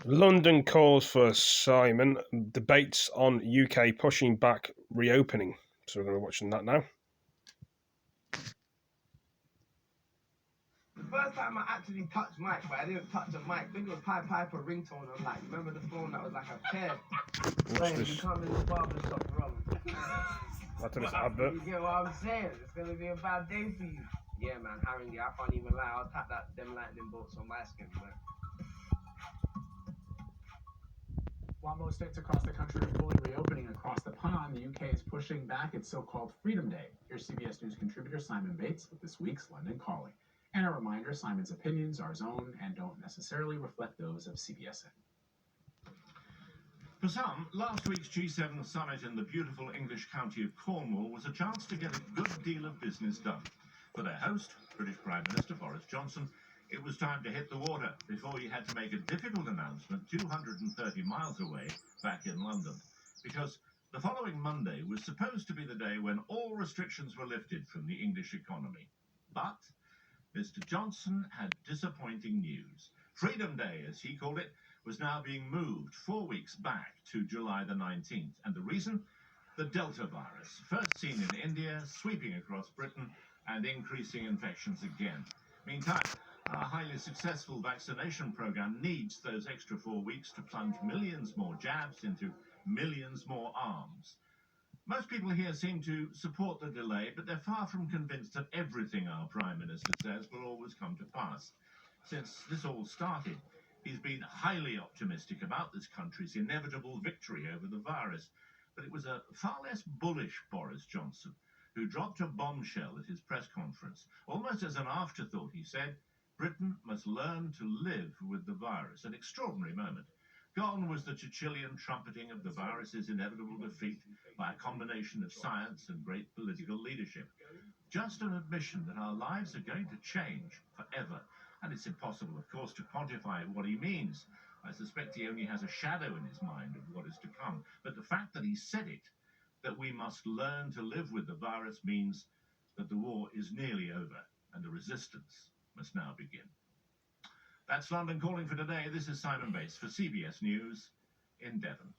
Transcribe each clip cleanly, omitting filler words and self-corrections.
London calls for Simon. Debates on UK pushing back reopening. So we're going to be watching that now. The first time I actually touched mic, but I didn't touch a mic. I think it was Pied Piper ringtone. I'm like, remember the phone that was like a pair? What's this? You come in the barber shop wrong. After this advert. You get what I'm saying? It's gonna be a bad day for you. Yeah, man, Haringey, I can't even lie. I'll tap them lightning bolts on my skin, man. While most states across the country are fully reopening across the pond, the UK is pushing back its so-called Freedom Day. Here's CBS News contributor Simon Bates with this week's London Calling. And a reminder, Simon's opinions are his own and don't necessarily reflect those of CBSN. For some, last week's G7 summit in the beautiful English county of Cornwall was a chance to get a good deal of business done. For their host, British Prime Minister Boris Johnson, it was time to hit the water before he had to make a difficult announcement 230 miles away back in London. Because the following Monday was supposed to be the day when all restrictions were lifted from the English economy. But Mr. Johnson had disappointing news. Freedom Day, as he called it, was now being moved 4 weeks back to July the 19th. And the reason? The Delta virus, first seen in India, sweeping across Britain and increasing infections again. Meantime, our highly successful vaccination program needs those extra 4 weeks to plunge millions more jabs into millions more arms. Most people here seem to support the delay, but they're far from convinced that everything our Prime Minister says will always come to pass. Since this all started, he's been highly optimistic about this country's inevitable victory over the virus. But it was a far less bullish Boris Johnson who dropped a bombshell at his press conference. Almost as an afterthought, he said, Britain must learn to live with the virus. An extraordinary moment. Gone was the Churchillian trumpeting of the virus's inevitable defeat by a combination of science and great political leadership. Just an admission that our lives are going to change forever. And it's impossible, of course, to quantify what he means. I suspect he only has a shadow in his mind of what is to come. But the fact that he said it, that we must learn to live with the virus, means that the war is nearly over and the resistance must now begin. That's London Calling for today. This is Simon Bates for CBS News in Devon.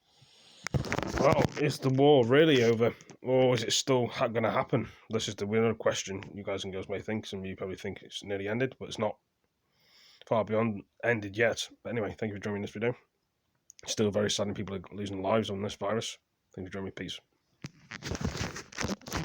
Well, is the war really over, or is it still going to happen? This is the real question. You guys and girls may think, some of you probably think it's nearly ended, but it's not far beyond ended yet. But anyway, thank you for joining this video. Still very sad, and people are losing lives on this virus. Thank you for joining me. Peace.